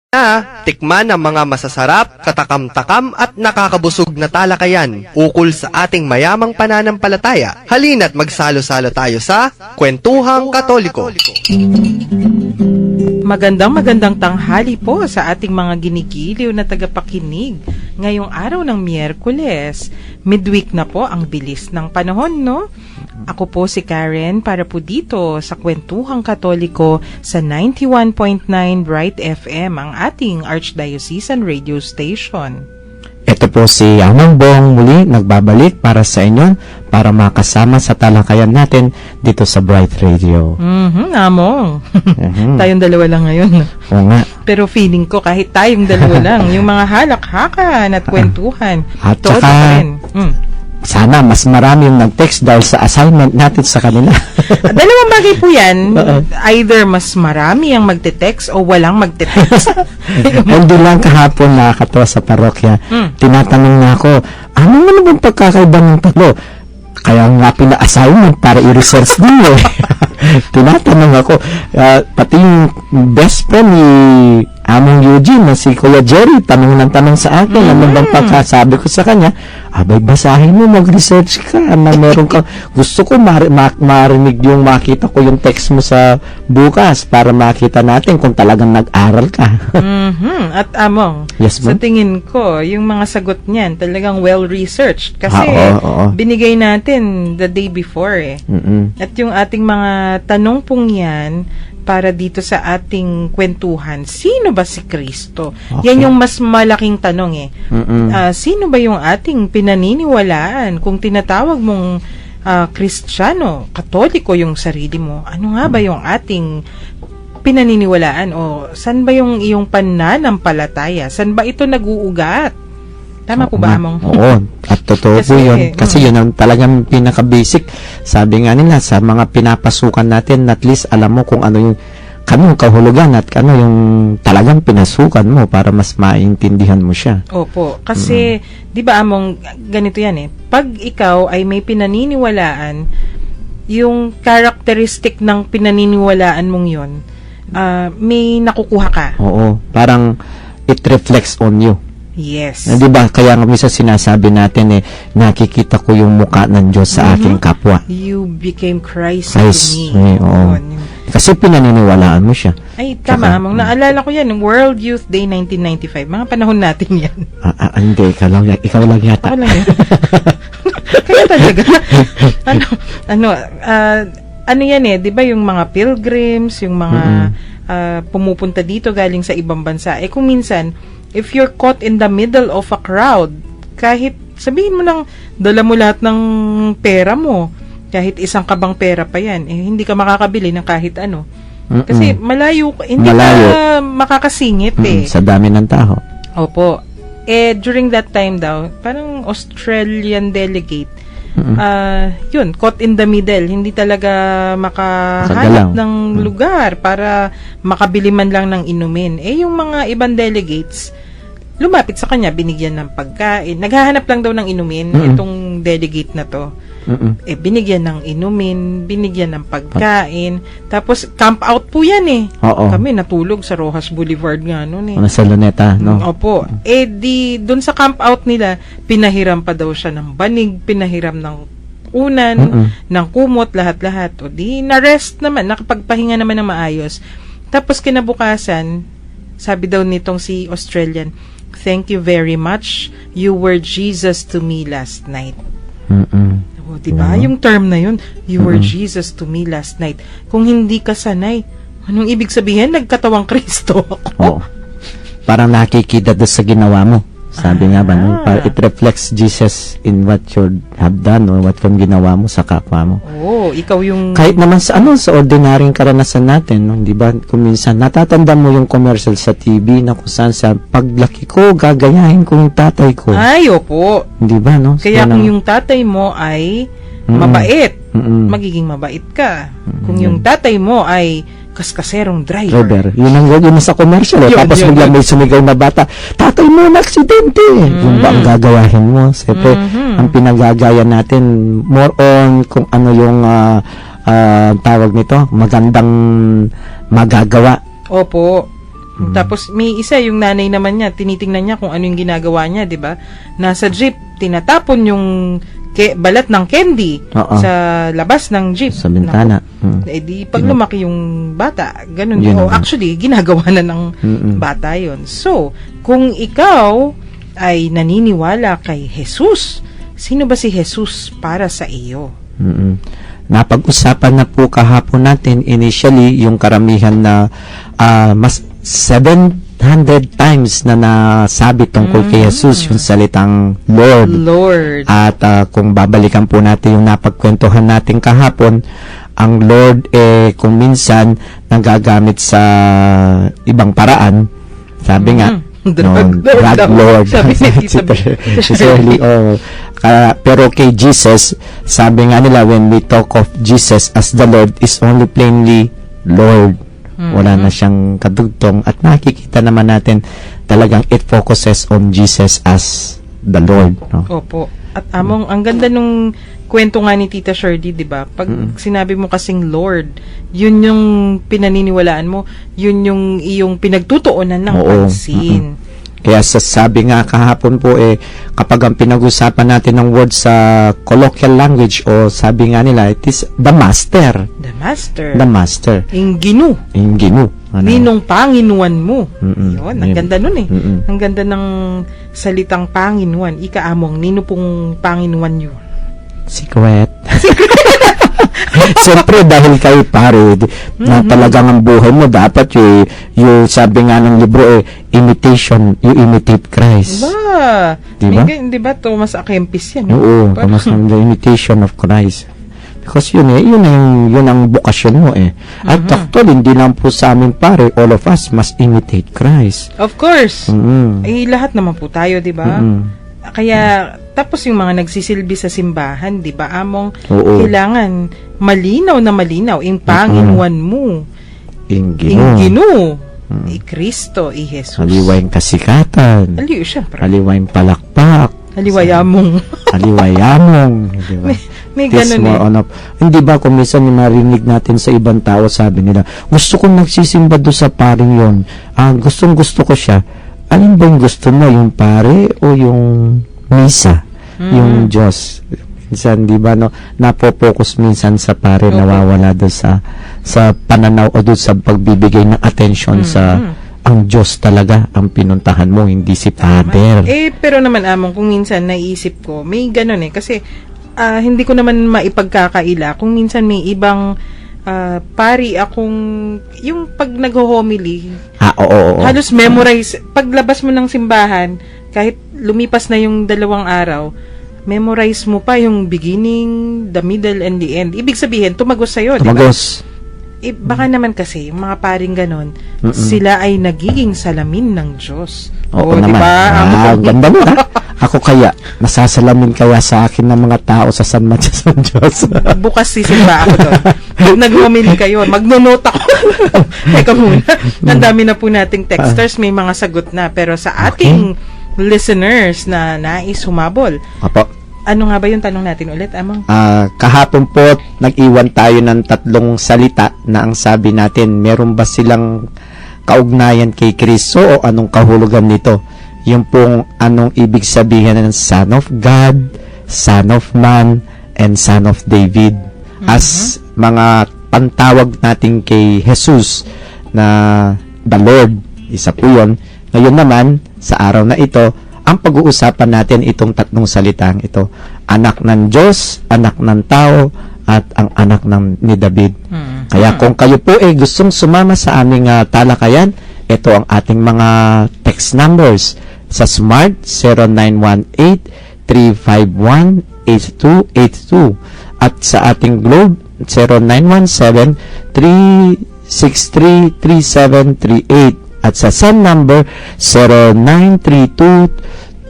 Tikman ang mga masasarap, katakam-takam at nakakabusog na talakayan ukol sa ating mayamang pananampalataya. Halina't magsalo-salo tayo sa Kwentuhang Katoliko. Magandang tanghali po sa ating mga ginigiliw na tagapakinig. Ngayong araw ng Miyerkules, midweek na po, ang bilis ng panahon, no? Ako po si Karen para po dito sa Kwentuhang Katoliko sa 91.9 Bright FM, ang ating Archdiocesan Radio Station. Ito po si Amang Bong muli nagbabalik para sa inyo para makasama sa talakayan natin dito sa Bright Radio. Among. Tayong dalawa lang ngayon. Oo nga. Pero feeling ko kahit tayong dalawa lang, yung mga halakhakan at kwentuhan, At todo saka, pa rin. Sana mas marami yung nag-text dahil sa assignment natin sa kanila. Dalawang bagay po yan. Either mas marami ang magte-text o walang magte-text. Hindi lang kahapon nakakatawa sa parokya. Tinatanong na ako, ano naman pagkakaiba ng talo? Kaya nga pina-assignment para i-research din eh. Tinatanong ako, pati yung best friend ni Among Eugene na si Kuya Jerry, tanong ng tanong sa akin, ano bang pagkasabi ko sa kanya, abay basahin mo, mag-research ka, na meron ka, gusto ko marinig yung makita ko yung text mo sa bukas para makita natin kung talagang nag-aral ka. At Among, Yes, sa ma'am? tingin ko, yung mga sagot niyan talagang well-researched. Kasi Oo. binigay natin the day before eh. At yung ating mga tanong pong yan, para dito sa ating kwentuhan, sino ba si Kristo? Okay. Yan yung mas malaking tanong eh. Sino ba yung ating pinaniniwalaan? Kung tinatawag mong Kristiyano, Katoliko yung sarili mo, ano nga ba yung ating pinaniniwalaan? O saan ba yung iyong pananampalataya? Saan ba ito nag-uugat? Tama po ba, Among? Oo, at totoo po yun. Kasi yun ang talagang pinaka-basic. Sabi nga nila, sa mga pinapasukan natin, at least alam mo kung ano yung kahulugan at ano yung talagang pinasukan mo para mas maintindihan mo siya. Opo. Kasi, di ba, Among, ganito yan eh. Pag ikaw ay may pinaniniwalaan, yung characteristic ng pinaniniwalaan mong yun, may nakukuha ka. Oo, parang it reflects on you. Yes. Di ba? Kaya nga minsan sinasabi natin nakikita ko yung mukha ng Diyos sa aking kapwa. You became Christ Christ, to me. oo. Kasi pinaniniwalaan mo siya. Ay, tama, Among. Naalala ko yan, World Youth Day 1995. Mga panahon natin yan. Hindi, ikaw lang yata. Ako lang yan. Kaya talaga. Ano yan eh, di ba yung mga pilgrims, yung mga pumupunta dito galing sa ibang bansa. Kung minsan, if you're caught in the middle of a crowd, kahit sabihin mo nang dala mo lahat ng pera mo, kahit isang kabang pera pa yan, hindi ka makakabili ng kahit ano. Kasi malayo, hindi ka makakasingit Sa dami ng tao. Opo. During that time daw, parang Australian delegate, yun, caught in the middle, hindi talaga makahanap ng lugar para makabili man lang ng inumin. Yung mga ibang delegates, lumapit sa kanya, binigyan ng pagkain. Naghahanap lang daw ng inumin, itong delegate na to. Binigyan ng inumin, binigyan ng pagkain, tapos camp out po yan eh. Oo. Kami natulog sa Rojas Boulevard nga noon eh. Sa Luneta, no? Opo. Doon sa camp out nila, pinahiram pa daw siya ng banig, pinahiram ng unan, ng kumot, lahat-lahat. O di, na-rest naman, nakapagpahinga naman ng maayos. Tapos kinabukasan, sabi daw nitong si Australian, "Thank you very much. You were Jesus to me last night." O, diba? Yung term na yun, "You were Jesus to me last night." Kung hindi ka sanay, anong ibig sabihin? Nagkatawang Kristo ako. Oo. Parang nakikita doon sa ginawa mo. Sabi nga ba, no? It reflects Jesus in what you have done or what kung ginawa mo sa kapwa mo. Oo, ikaw yung... Kahit naman sa ordinaryong karanasan natin, no? Di ba? Kung minsan, natatanda mo yung commercial sa TV na kung saan sa paglaki ko, gagayahin ko yung tatay ko. Ay, opo. Di ba, no? Kaya kung yung tatay mo ay mabait, magiging mabait ka. Kung yung tatay mo ay kaskaserong driver. Yun ang sa commercial. Tapos bigla may sumigaw na bata, tatay mo na aksidente. Yung ba ang gagawahin mo? Siyempre, ang pinagagaya natin, more on kung ano yung tawag nito, magandang magagawa. Opo. Tapos may isa, yung nanay naman niya, tinitingnan niya kung ano yung ginagawa niya, 'di ba? Nasa jeep, tinatapon yung balat ng candy Oo. sa labas ng jeep. Sa bintana. Naku, eh di pag lumaki yung bata, ganun. Yun O naman. actually, ginagawa na ng bata yon. So, kung ikaw ay naniniwala kay Jesus, sino ba si Jesus para sa iyo? Napag-usapan na po kahapon natin initially yung karamihan na mas 700 times na nasabi tungkol kay Jesus yung salitang Lord. Lord. At kung babalikan po natin yung napagkwentuhan natin kahapon, ang Lord kung minsan nagagamit sa ibang paraan. Sabi nga, Drug Lord. Sabi ni Tita Si Shirley, pero kay Jesus, sabi nga nila, when we talk of Jesus as the Lord, is only plainly Lord. Wala na siyang kadugtong. At nakikita naman natin talagang it focuses on Jesus as the Lord. No? Opo. At ang ganda nung kwento nga ni Tita Shirley, 'di ba? Pag sinabi mo kasing Lord, yun yung pinaniniwalaan mo, yun yung iyong pinagtutuunan ng pansin. Kaya sabi nga kahapon po kapag ang pinag-usapan natin ng word sa colloquial language o sabi nga nila, it is the master. The master. The master. Inginu. Inginu. Ninong Panginuan mo. Yun, ang Yun. ganda nun Ang ganda ng salitang Panginuan. Ikaamong, nino pong Panginuan yun? Secret. Siyempre dahil kayo pare na talagang ang buhay mo dapat yung sabi nga ng libro imitation, you imitate Christ. Diba? Diba Thomas A. Kempis yan? Oo, Thomas the imitation of Christ. Because yun ang bukasyon mo At actually, hindi lang po sa amin pare, all of us must imitate Christ. Of course. Lahat naman po tayo, diba? Kaya, tapos yung mga nagsisilbi sa simbahan, di ba, among kailangan malinaw na malinaw, yung Panginuan mo. Inginu. Kristo, Jesus. Haliwayang kasikatan. Siyempre. Haliwayang palakpak. Haliwayamong. Haliwayamong. Diba? May ganun Hindi ba kung minsan yung marinig natin sa ibang tao, sabi nila, gusto kong nagsisimba doon sa paring yon. Gustong gusto ko siya. Alin ba yung gusto mo? Yung pare o yung misa? Yung Diyos? Minsan, di ba, napopokus minsan sa pare, nawawala doon sa pananaw o doon sa pagbibigay ng attention sa ang Diyos talaga ang pinuntahan mo, hindi si Father. Pero naman, among, kung minsan naisip ko, may ganun kasi hindi ko naman maipagkakaila kung minsan may ibang pari akong yung pag nag-homily halos memorize paglabas mo ng simbahan kahit lumipas na yung 2 araw memorize mo pa yung beginning, the middle, and the end. Ibig sabihin tumagos sa'yo, tumagos. Diba? Baka naman kasi yung mga paring ganon sila ay nagiging salamin ng Diyos. Oo naman. Diba? Ganda mo Ako kaya, nasasalamin kaya sa akin ng mga tao sa San Matias ng Diyos. Bukas sisimba ako doon. Nag-homily kayo, magno-note ako. Teka muna, ang dami na po nating texters, may mga sagot na. Pero sa ating listeners na nais humabol, ano nga ba yung tanong natin ulit, Amang? Kahapon po, nag-iwan tayo ng 3 salita na ang sabi natin, meron ba silang kaugnayan kay Kristo o anong kahulugan nito? Yung pong anong ibig sabihin ng Son of God, Son of Man, and Son of David. As mga pantawag natin kay Jesus na the Lord. Isa po yun. Ngayon naman, sa araw na ito, ang pag-uusapan natin itong 3 salitang ito. Anak ng Diyos, anak ng tao, at ang anak ni David. Kaya kung kayo po gustong sumama sa aming talakayan, ito ang ating mga text numbers. Sa Smart, 0918-351-8282. At sa ating Globe, 0917-363-3738. At sa Sun number,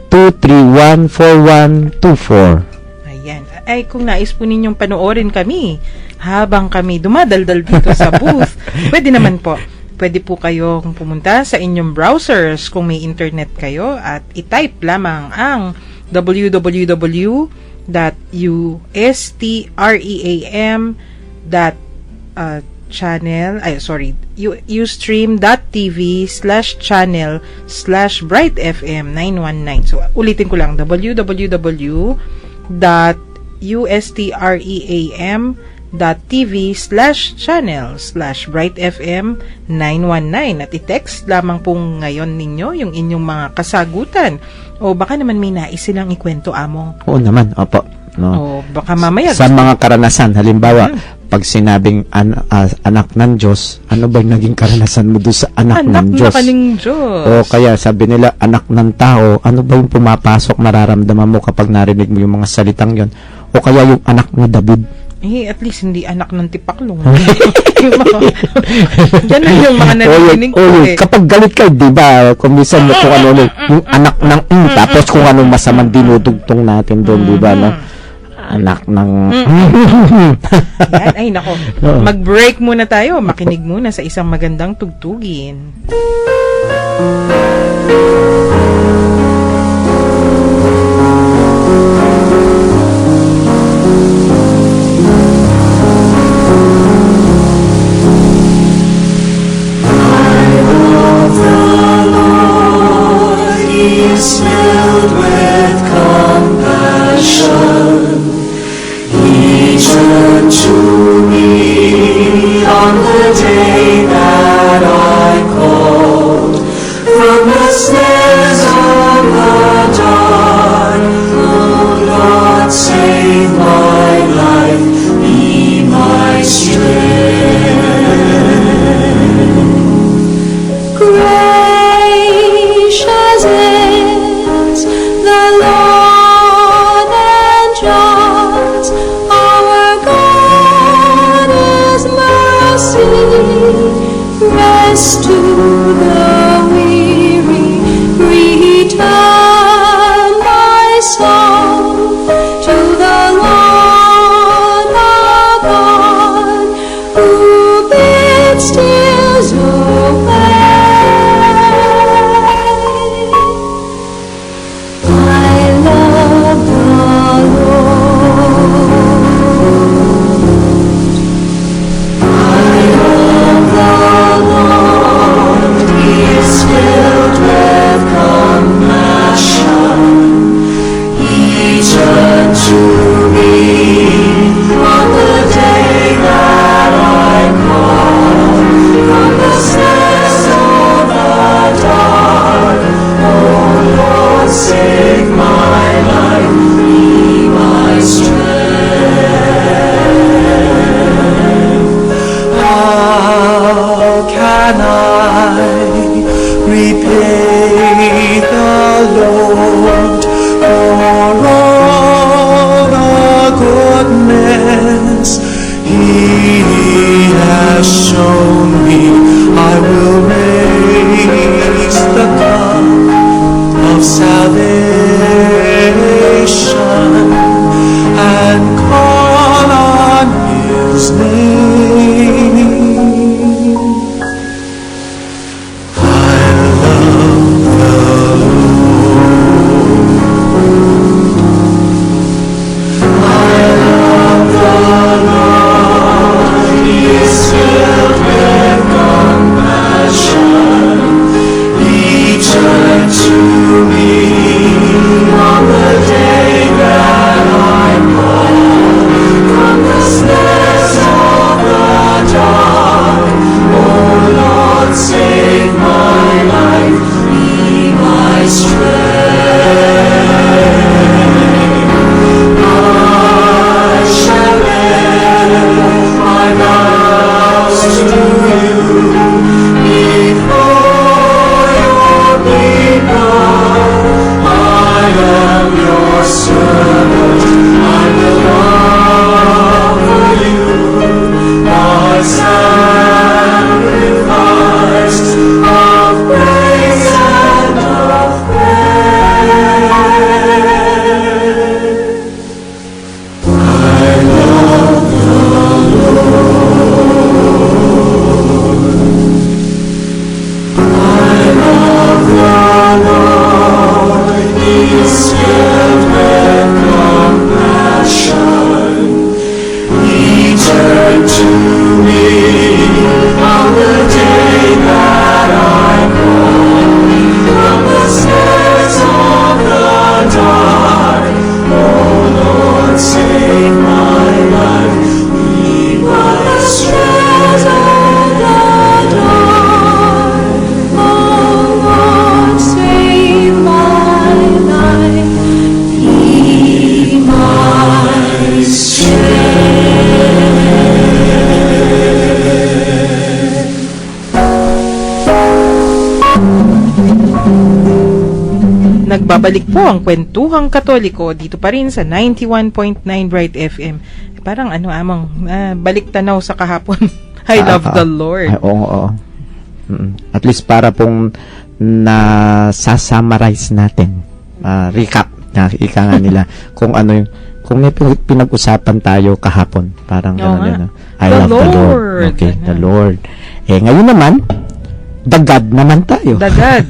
0932-231-4124. Ayan. Ay, kung nais po ninyong panoorin kami habang kami dumadaldal dito sa booth, pwede naman po. Pwede po kayong pumunta sa inyong browsers kung may internet kayo at i-type lamang ang www.ustream.com ustream.tv/channel/Bright FM 919. So, ulitin ko lang, www.ustream.tv/channel/Bright FM 919 at i-text lamang pong ngayon ninyo yung inyong mga kasagutan o baka naman may nais silang ikwento, Among. Oo naman, opo. No. O baka mamaya Sa mga karanasan, halimbawa, pag sinabing anak ng Diyos, ano ba yung naging karanasan mo doon sa anak ng Diyos? Anak na kaning Diyos. O kaya sabi nila, anak ng tao, ano ba yung pumapasok, mararamdaman mo kapag narinig mo yung mga salitang yon? O kaya yung anak ni David? At least hindi anak ng tipaklong. Yan na yung mga narinig ko eh. Kapag galit ka, di ba, kung minsan mo kung ano, yung anak ng tapos kung anong masamang dinudugtong natin doon, di ba, no? Anak ng... Yan, ay nako. Mag-break muna tayo. Makinig muna sa isang magandang tugtugin. Filled with compassion, He turned to me on the day that I called from the snares of the dark. Oh Lord, save my life, be my strength. Gracious is the Lord and just, our God is mercy. Rest to the weary, return my soul to the Lord our God, who bids tears away. I love the Lord. I love the Lord. He is filled with compassion. He turned to me on the day that I called from the snares of the dark. Oh Lord, save my life, be my strength. How can I repay the Lord for all the goodness He has shown me? I will raise the cup of salvation and call on His name. I love the Lord. I love the Lord. He is filled with compassion. He turned to me on the day that I called from the snares of the dark. Oh Lord, save my life, be my strength. I shall lift my vows to you before your people. I am your servant. I will offer you my sacrifice of praise and of prayer. Nagbabalik po ang Kwentuhang Katoliko dito pa rin sa 91.9 Bright FM. Parang balik tanaw sa kahapon. I love the Lord. Oo. At least para pong na-summarize natin, recap na ika nga nila kung ano yung, kung may pinag-usapan tayo kahapon. Parang gano'n yun. I love the Lord. Okay, the Lord. Ngayon naman, the God naman tayo. The God.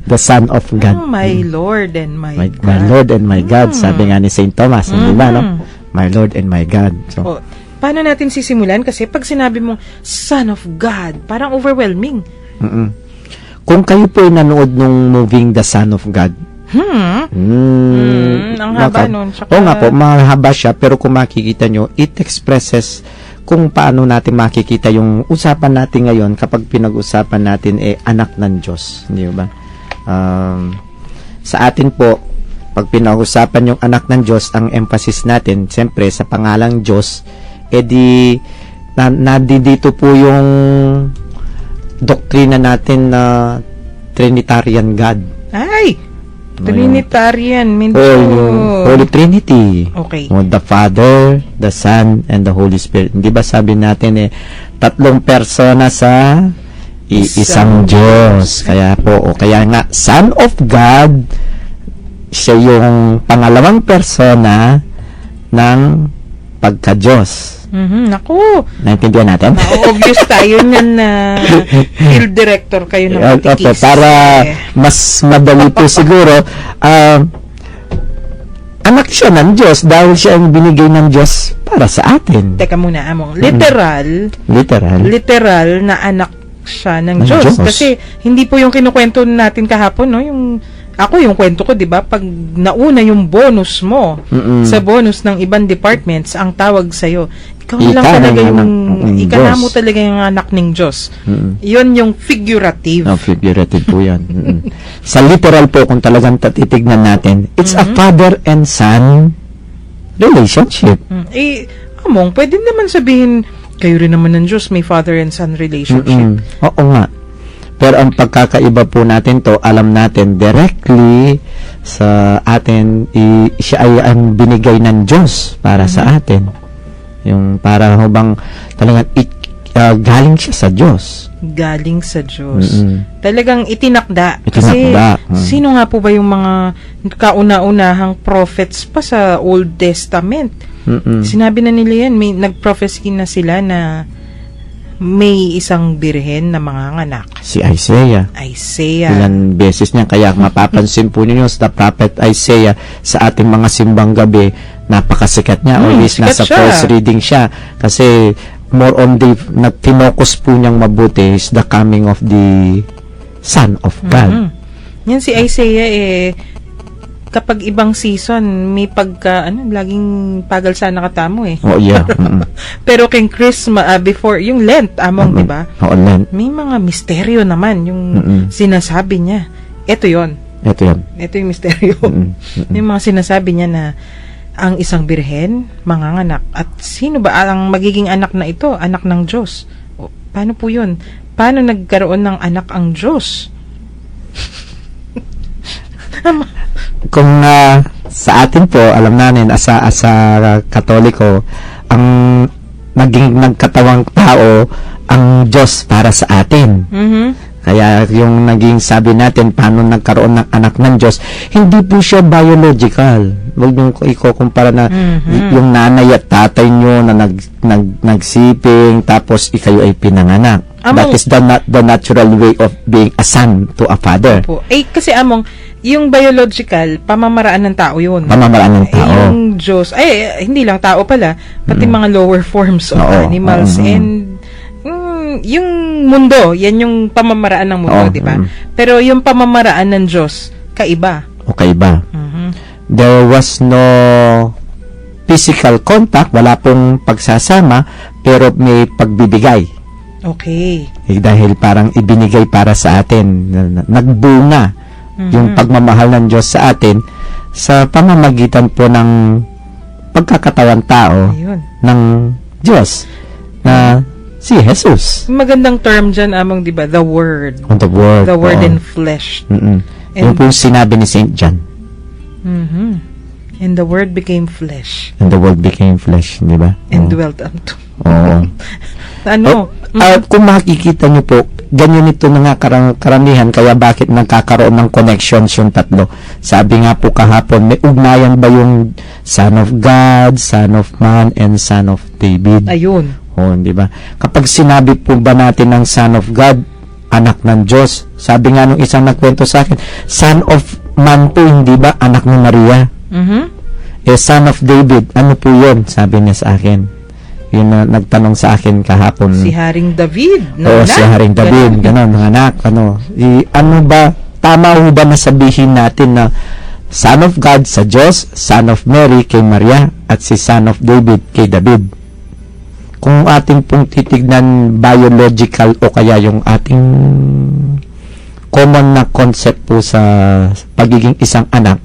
The Son of God. My Lord and my God. My Lord and my God. Sabi nga ni St. Thomas, di ba, no? My Lord and my God. So, paano natin sisimulan? Kasi pag sinabi mong Son of God, parang overwhelming. Kung kayo po ay nanood nung moving The Son of God, ang haba nun. Oo nga po, mahaba siya, pero kung makikita nyo, it expresses kung paano natin makikita yung usapan natin ngayon kapag pinag-usapan natin anak ng Diyos. Hindi ba? Sa atin po, pag pinag-usapan yung anak ng Diyos, ang emphasis natin, siyempre, sa pangalang Diyos, dito po yung doktrina natin na Trinitarian God. Ay! Trinitarian means yung Holy Trinity. Okay. The Father, the Son, and the Holy Spirit. Hindi ba sabi natin tatlong persona sa isang Diyos. Kaya po, kaya nga, Son of God, siya yung pangalawang persona ng pagka-Diyos. Naku! Naintindihan natin? Obvious tayo niyan na field director kayo ng Patikis. Para mas madali po siguro, anak siya ng Diyos dahil siya ang binigay ng Diyos para sa atin. Teka muna, Among. Literal na anak siya ng Diyos. Kasi hindi po yung kinukwento natin kahapon, no? Yung kwento ko, 'di ba? Pag nauna yung bonus mo sa bonus ng ibang departments, ang tawag sa iyo, ikaw lang talaga mo talaga yung anak ng Diyos. 'Yon yung figurative. Figurative po 'yan. Sa literal po, kung talagang titignan natin, it's a father and son relationship. Among, pwede naman sabihin, kayo rin naman ng Diyos, may father and son relationship. Oo nga. Pero ang pagkakaiba po natin to, alam natin directly sa atin, siya ay ang binigay ng Diyos para sa atin. Yung para bang talagang galing siya sa Diyos. Galing sa Diyos. Talagang itinakda. Kasi sino nga po ba yung mga kauna-unahang prophets pa sa Old Testament? Sinabi na nila yan, nag-prophecy na sila na may isang birhen na manganganak. Si Isaiah. Ilan beses niya. Kaya mapapansin po ninyo sa prophet Isaiah sa ating mga simbang gabi, napakasikat niya. Always nasa first reading siya. Kasi more on the pinocus po niyang mabuti is the coming of the Son of God. Yan si Isaiah kapag ibang season, may laging pagal sana katamo Oh, yeah. Pero kay Christmas, before, yung Lent, Among, di ba? Lent. May mga misteryo naman yung sinasabi niya. Ito yon. Ito yung misteryo. Yung mga sinasabi niya na ang isang birhen, manganganak. At sino ba ang magiging anak na ito? Anak ng Diyos. Paano po yun? Paano nagkaroon ng anak ang Diyos? Kung sa atin po, alam natin, asa Katoliko, ang naging nagkatawang tao ang Diyos para sa atin. Kaya yung naging sabi natin, paano nagkaroon ng anak ng Diyos, hindi po siya biological. Huwag nyo ikukumpara na yung nanay at tatay nyo na nagsiping, tapos ikayo ay pinanganak. That is the natural way of being a son to a father. Kasi Among, yung biological, pamamaraan ng tao yun. Pamamaraan ng tao. Yung Diyos, hindi lang tao pala, pati mga lower forms of animals. And yung mundo, yan yung pamamaraan ng mundo, di ba? Pero yung pamamaraan ng Diyos, kaiba. Kaiba. There was no physical contact, wala pong pagsasama, pero may pagbibigay. Okay. Dahil parang ibinigay para sa atin, nagbunga yung pagmamahal ng Diyos sa atin sa pamamagitan po ng pagkakatawan tao ng Diyos na si Jesus. Magandang term dyan, Among, di ba? The Word. The Word. The Word in flesh. Yun po yung sinabi ni St. John. Mhm. And the Word became flesh And the Word became flesh, di ba? and dwelt unto. Oo. Ano? Kung makikita niyo po, ganyan ito na nga karamihan, kaya bakit nagkakaroon ng connections yung tatlo? Sabi nga po kahapon, may ugnayan ba yung Son of God, Son of Man, and Son of David? Ayun. Oo, di ba? Kapag sinabi po ba natin ng Son of God, anak ng Diyos, sabi nga nung isang nagkwento sa akin, Son of Man po, hindi ba? Anak ni Maria. Mhm. Son of David, ano po yun? Sabi niya sa akin. Yun na nagtanong sa akin kahapon. Si Haring David. Oo, si Haring David, ganon, anak, ano. Ano ba, tama ho ba na sabihin natin na Son of God sa Diyos, Son of Mary kay Maria, at si Son of David kay David? Kung ating pong titignan biological o kaya yung ating common na concept po sa pagiging isang anak,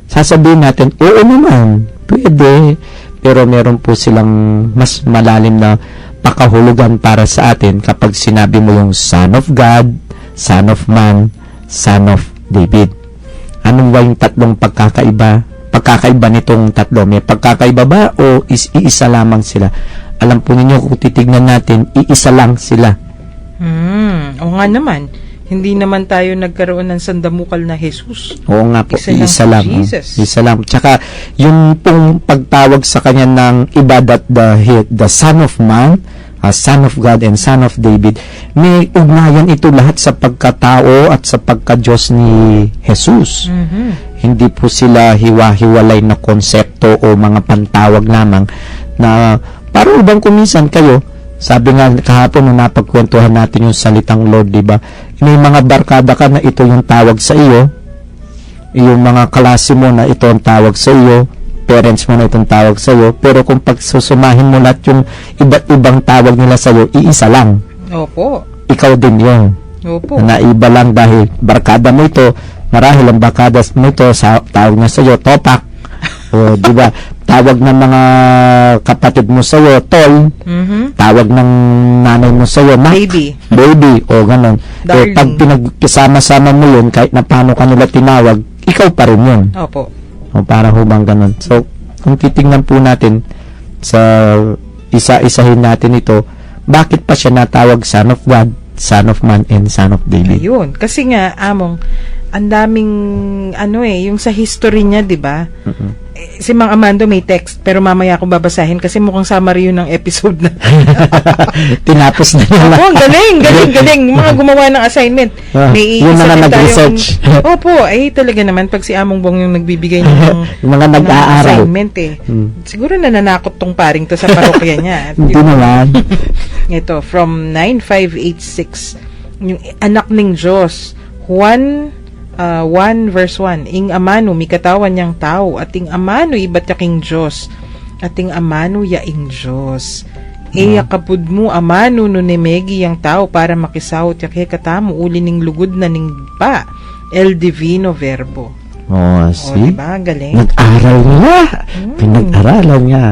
sasabihin natin, oo naman, pwede, pero meron po silang mas malalim na pakahulugan para sa atin kapag sinabi mo yung Son of God, Son of Man, Son of David. Ano ba yung tatlong pagkakaiba? Pagkakaiba nitong tatlo, may pagkakaiba ba o iisa lamang sila? Alam po ninyo, kung titignan natin, iisa lang sila. O nga naman. Hindi naman tayo nagkaroon ng sandamukal na Jesus. Oo nga po, isa lang. Jesus. Isa lang. Tsaka, yung pong pagtawag sa kanya ng iba that the Son of Man, Son of God, and Son of David, may ugnayan ito lahat sa pagkatao at sa pagka-Diyos ni Jesus. Hindi po sila hiwa-hiwalay na konsepto o mga pantawag lamang na parang ibang kuminsan kayo, sabi nga kahapon nung napagkwentuhan natin yung salitang Lord, di ba? May mga barkada ka na ito yung tawag sa iyo, yung mga klase mo na ito ang tawag sa iyo, parents mo na itong tawag sa iyo, pero kung pagsusumahin mo lahat yung iba't ibang tawag nila sa iyo, iisa lang. Opo. Ikaw din yun. Opo. Na iba lang dahil barkada mo ito, marahil ang barkada mo ito, tawag niya sa iyo, topak. O, di ba? Tawag ng mga kapatid mo sa iyo, tol. Tawag ng nanay mo sa iyo, baby, o ganon. Darling. Pag pinagkasama-sama mo yun, kahit na paano ka nila tinawag, ikaw pa rin yun. Opo. O para hubang ganon. So, kung titingnan po natin sa isa-isahin natin ito, bakit pa siya natawag Son of God, Son of Man, and Son of David? Ayun. Kasi nga, Among, ang daming, yung sa history niya, di ba? Si Mang Amando may text, pero mamaya akong babasahin kasi mukhang summary yun ng episode na. Tinapos na nila. Opo, galing. Mga gumawa ng assignment. May yung isa mga din nag-research. Opo, talaga naman, pag si Among Bong yung nagbibigay ng yung mga nag-aaral. assignment Siguro nananakot tong paring to sa parokya niya. Hindi naman. Ito, from 9586, yung anak ng Diyos, Juan 1 verse 1, ing amano mikatawan niyang tao, at ing amano iba't yaking Diyos, at ing amano yaing Diyos. Kapud mo amano no nemegi yang tao para makisawot yake katamo uli ning lugod na ning pa el divino verbo. See? Diba? Galing. Nag-aral niya. Pinag-aralan niya.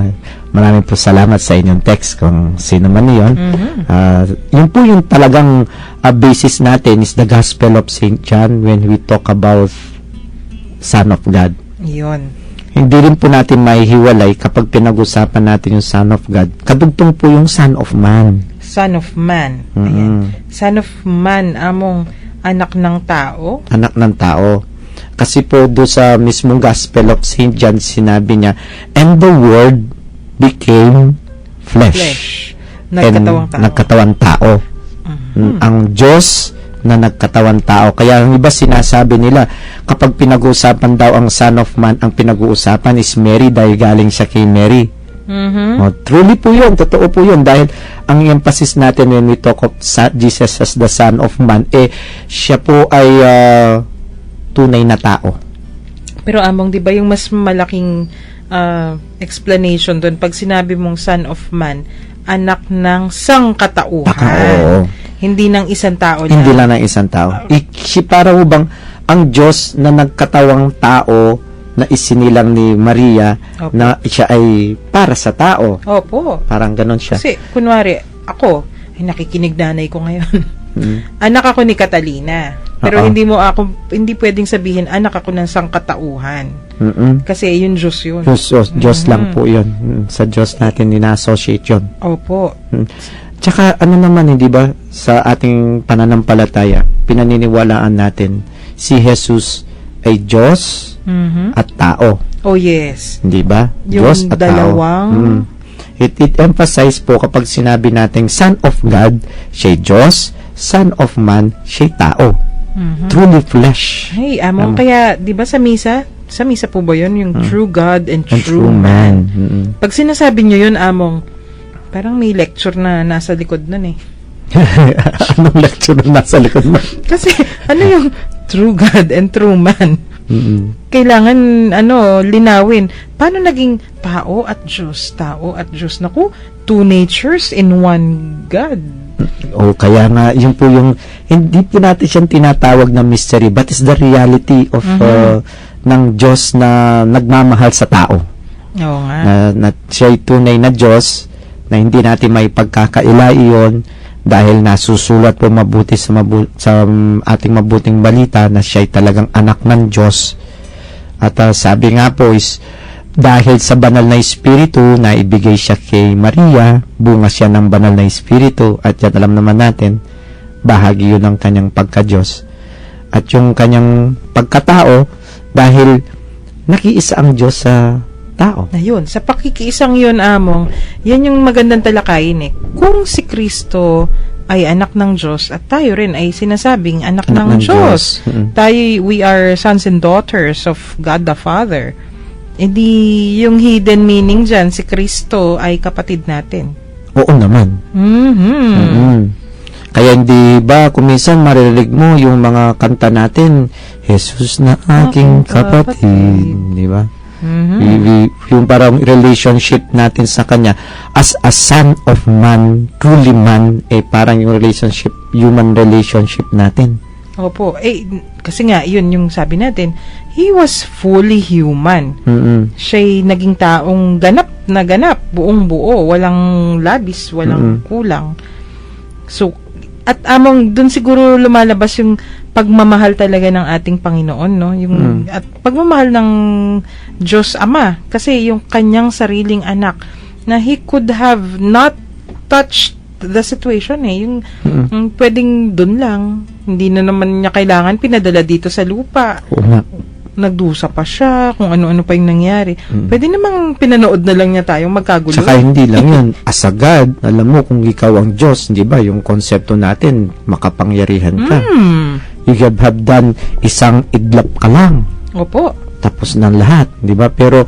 Maraming po salamat sa inyong text kung sino man yun. Yun po yung talagang basis natin is the Gospel of St. John when we talk about Son of God. Yun. Hindi rin po natin maihiwalay kapag pinag-usapan natin yung Son of God. Kadugtong po yung Son of Man. Son of Man. Ayan. Son of Man, Among, anak ng tao. Anak ng tao. Kasi po do sa mismong Gospel of St. John, sinabi niya, and the Word became flesh. Nagkatawang tao. Ang Diyos na nagkatawang tao. Kaya ang iba sinasabi nila, kapag pinag-uusapan daw ang Son of Man, ang pinag-uusapan is Mary dahil galing siya kay Mary. Truly po yun, totoo po yun, dahil ang emphasis natin when we talk of Jesus as the Son of Man, siya po ay tunay na tao. Pero Among, di ba yung mas malaking explanation doon pag sinabi mong Son of Man, anak ng sangkatauhan. Hindi ng isang tao lang. Hindi lang ng isang tao. Para ho bang ang Diyos na nagkatawang tao na isinilang ni Maria, na siya ay para sa tao. Opo. Parang ganon siya. Kasi, kunwari, ako, ay nakikinig nanay ko ngayon. Anak ako ni Catalina. Pero Oo. hindi pwedeng sabihin, anak ako ng sangkatauhan. Mm-mm. Kasi yun, Diyos yun. Diyos lang po yun. Sa Diyos natin ina-associate yun. Opo. Tsaka ano naman, hindi ba, sa ating pananampalataya, pinaniniwalaan natin si Jesus ay Diyos Mhm. at tao. Oh, yes. Hindi ba? Yung Diyos at dalawang- tao. It emphasize po kapag sinabi nating Son of God, siya'y Diyos, Son of Man, siya'y tao. Mhm. Truly flesh. Hey, among kaya, di ba sa misa po ba yun? Yung true God and And true man. Mm-mm. Pag sinasabi nyo yun, among, parang may lecture na nasa likod nun eh. Anong lecture na nasa likod mo? Kasi, ano yung true God and true man? Mm-mm. Kailangan, linawin. Paano naging tao at Diyos? Tao at Diyos. Naku, two natures in one God. O kaya nga, yun po yung, hindi po natin siyang tinatawag na mystery, but it's the reality of ng Diyos na nagmamahal sa tao. Oo nga. Na siya'y tunay na Diyos, na hindi natin may pagkakaila iyon, dahil nasusulat po mabuti sa ating mabuting balita na siya'y talagang anak ng Diyos. At sabi nga po is, dahil sa banal na Espiritu na ibigay siya kay Maria, bunga siya ng banal na Espiritu, at yan alam naman natin, bahagi yun ng kanyang pagka-Diyos. At yung kanyang pagkatao, dahil nakiisa ang Diyos sa tao. Na yun, sa pakikiisang yun, among, yan yung magandang talakayin eh. Kung si Kristo ay anak ng Diyos at tayo rin ay sinasabing anak ng Diyos. Tayo, we are sons and daughters of God the Father. Edi yung hidden meaning dyan, si Kristo ay kapatid natin. Oo naman. Kaya hindi ba, kung minsan maririnig mo yung mga kanta natin, Jesus na aking kapatid, di ba? Yung parang relationship natin sa Kanya as a son of man, truly man, parang yung relationship, human relationship natin. Opo. Kasi nga, yun yung sabi natin, He was fully human. Siya'y naging taong ganap na ganap, buong buo, walang labis, walang kulang. So, at among dun siguro lumalabas yung pagmamahal talaga ng ating Panginoon, no? Yung at pagmamahal ng Diyos Ama, kasi yung kanyang sariling anak na He could have not touched the situation yung pwedeng dun lang, hindi na naman niya kailangan pinadala dito sa lupa. Oo nga. Nagdusa pa siya, kung ano-ano pa yung nangyari. Pwede namang pinanood na lang niya tayong magkagulo. Tsaka hindi lang yun, as a God, alam mo kung ikaw ang Diyos, di ba, yung konsepto natin, makapangyarihan ka. You have done isang idlap ka lang. Opo. Tapos ng lahat, di ba? Pero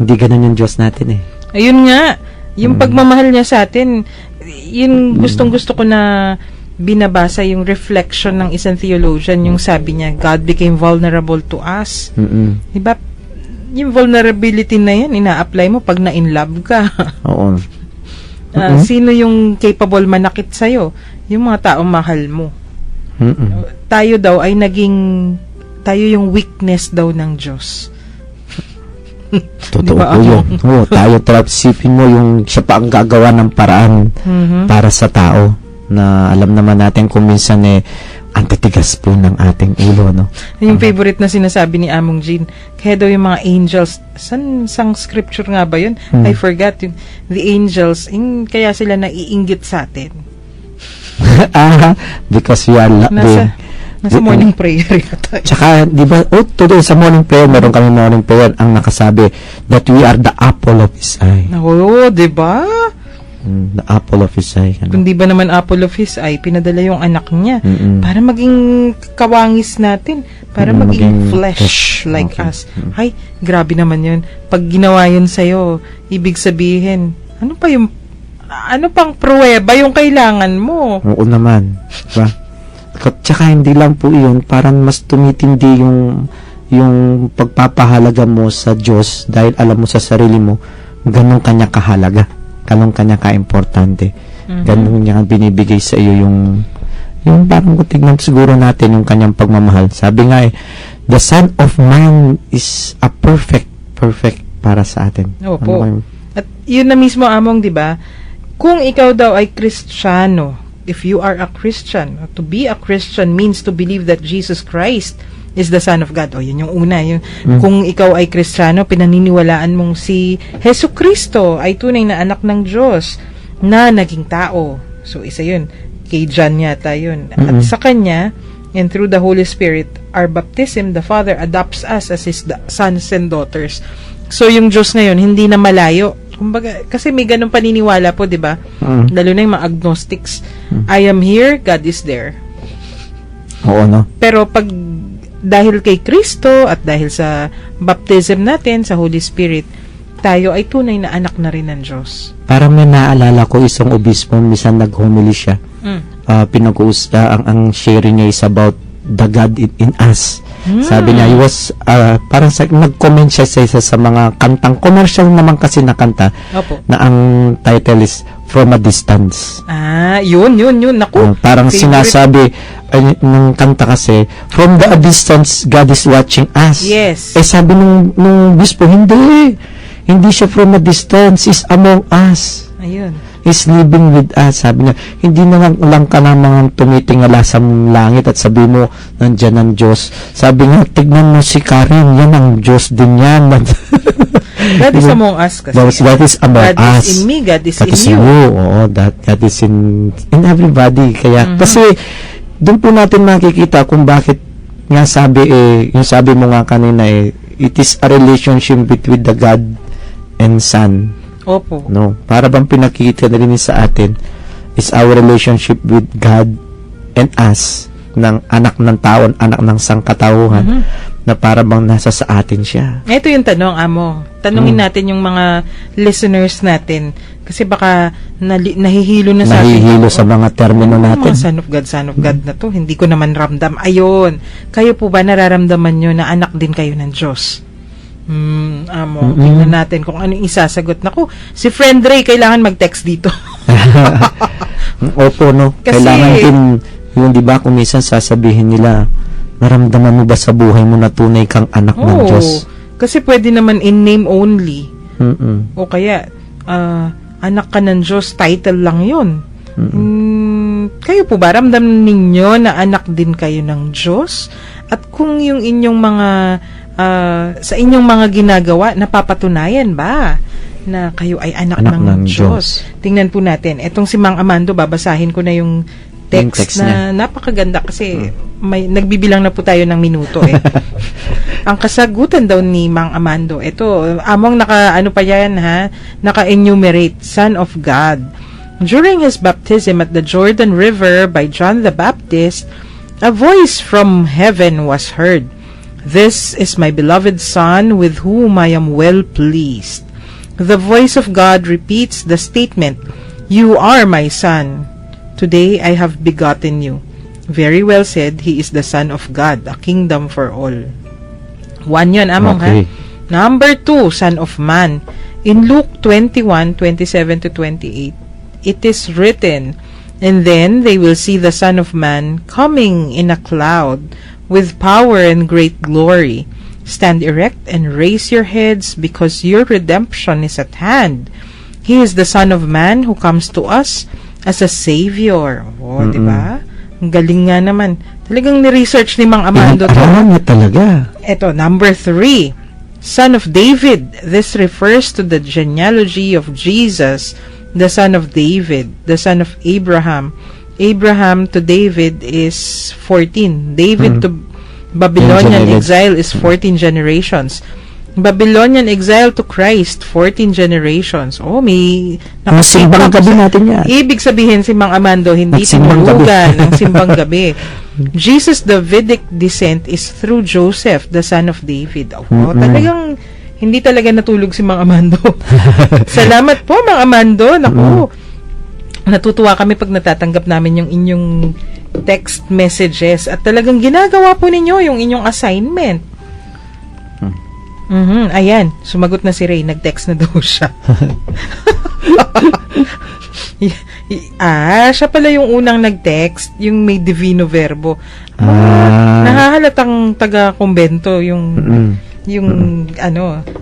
hindi ganun yung Diyos natin Ayun nga, yung pagmamahal niya sa atin, yun gustong-gusto ko na binabasa yung reflection ng isang theologian, yung sabi niya, God became vulnerable to us. Diba? Yung vulnerability na yan, ina-apply mo pag na-in-love ka. Oo. Sino yung capable manakit sa'yo? Yung mga taong mahal mo. Tayo daw ay tayo yung weakness daw ng Diyos. Totoo Diba, po yun. Oo, tayo isipin mo yung siya pa ang gagawa ng paraan para sa tao na alam naman natin kung minsan ang titigas po ng ating ulo, no? Yung favorite na sinasabi ni Among Jean, kaya daw yung mga angels, sang scripture nga ba yun? I forgot. The angels, kaya sila naiinggit sa atin. Because we are Nasa morning prayer yata. Tsaka, di ba, today sa morning prayer, meron kami morning prayer ang nakasabi that we are the apple of His eye. Oo, di ba? The apple of His eye. Kung di ba naman apple of His eye, pinadala yung anak niya para maging kawangis natin, para maging flesh like us. Ay, grabe naman yun. Pag ginawa yun sa'yo, ibig sabihin, ano pang pruweba yung kailangan mo? Oo naman. Diba? Tsaka hindi lang po yun, parang mas tumitindi yung pagpapahalaga mo sa Diyos dahil alam mo sa sarili mo, ganun kanya kahalaga, ganun kanya kaimportante, ganun niya binibigay sa iyo yung parang tignan siguro natin yung kanyang pagmamahal. Sabi nga the Son of Man is a perfect para sa atin. Opo. At yun na mismo, Among, di ba? Kung ikaw daw ay Kristiyano, if you are a Christian. To be a Christian means to believe that Jesus Christ is the Son of God. O, yun yung una. Kung ikaw ay Kristiyano, pinaniniwalaan mong si Hesus Kristo ay tunay na anak ng Diyos na naging tao. So, isa yun. Kay John yata yun. At sa kanya, and through the Holy Spirit, our baptism, the Father adopts us as His sons and daughters. So, yung Diyos na yun, hindi na malayo. Kumbaga, kasi may ganun paniniwala po, di ba? Lalo na yung mga agnostics. I am here, God is there. Oo, no? Pero pag dahil kay Kristo at dahil sa baptism natin sa Holy Spirit, tayo ay tunay na anak na rin ng Diyos. Parang may naalala ko isang obispo, minsan nag-homily siya. Ang sharing niya is about the God in us. Sabi niya, he was, parang nag-comment siya sa isa sa mga kantang, commercial naman kasi na kanta, Opo. na ang title is From a Distance. Yun. Naku. Parang favorite. sinasabi ng kanta kasi, from the distance, God is watching us. Yes. Sabi nung bispo, hindi siya from a distance, is among us. Ayun. Is living with us. Sabi niya, hindi na lang ka namang tumitingala sa langit at sabi mo, nandyan ang Diyos. Sabi niya, tignan mo si Karen, yan ang Diyos din yan. God is among us kasi. That is among God us. is in me, God is That in is you. Oo, that is in everybody. Kaya, kasi, doon po natin makikita kung bakit nga yung sabi mo nga kanina it is a relationship between the God and Son. Opo. No, para bang pinakita na rin sa atin is our relationship with God and us, ng anak ng tao, anak ng sangkatauhan, na para bang nasa sa atin siya. Ito yung tanong, Amo. Tanungin natin yung mga listeners natin. Kasi baka nahihilo na sa atin. Nahihilo sa mga termino natin. Mga Son of God na to. Hindi ko naman ramdam. Ayun. Kayo po ba nararamdaman nyo na anak din kayo ng Diyos? Amo, tingnan natin kung ano yung isasagot. Naku, si Friend Ray, kailangan mag-text dito. Opo, no? Kasi, kailangan din, yung di ba, kung minsan sasabihin nila, naramdaman mo ba sa buhay mo na tunay kang anak ng Diyos? Kasi pwede naman in name only. O kaya, anak ka ng Diyos, title lang yun. Kayo po ba, ramdam ninyo na anak din kayo ng Diyos? At kung yung inyong mga sa inyong mga ginagawa, napapatunayan ba na kayo ay anak ng Diyos? Tingnan po natin. Etong si Mang Amando, babasahin ko na yung text na napakaganda kasi may nagbibilang na po tayo ng minuto Ang kasagutan daw ni Mang Amando, ito, among naka-enumerate, Son of God. During his baptism at the Jordan River by John the Baptist, a voice from heaven was heard. This is my beloved Son, with whom I am well pleased. The voice of God repeats the statement, You are my Son. Today I have begotten you. Very well said, He is the Son of God, a kingdom for all. One yun, Among, Okay. Number 2, Son of Man. In Luke 21:27-28, it is written, And then they will see the Son of Man coming in a cloud with power and great glory. Stand erect and raise your heads, because your redemption is at hand. He is the Son of Man who comes to us as a Savior. Di ba? Ang galing nga naman. Talagang ni-research ni Mang Amando to. Niya talaga. Ito, number 3. Son of David. This refers to the genealogy of Jesus, the son of David, the son of Abraham. Abraham to David is 14. David to Babylonian exile is 14 generations. Babylonian exile to Christ, 14 generations. Oh, may Simbang gabi natin yan. Ibig sabihin si Mang Amando hindi Nagsimbang tinulugan ng simbang gabi. Jesus' Davidic descent is through Joseph, the son of David. Oh, talagang hindi talaga natulog si Mang Amando. Salamat po, Mang Amando. Naku, natutuwa kami pag natatanggap namin yung inyong text messages at talagang ginagawa po ninyo yung inyong assignment. Ayan, sumagot na si Ray, nag-text na daw siya. Siya pala yung unang nag-text, yung may divino verbo. Nahahalatang taga-kumbento yung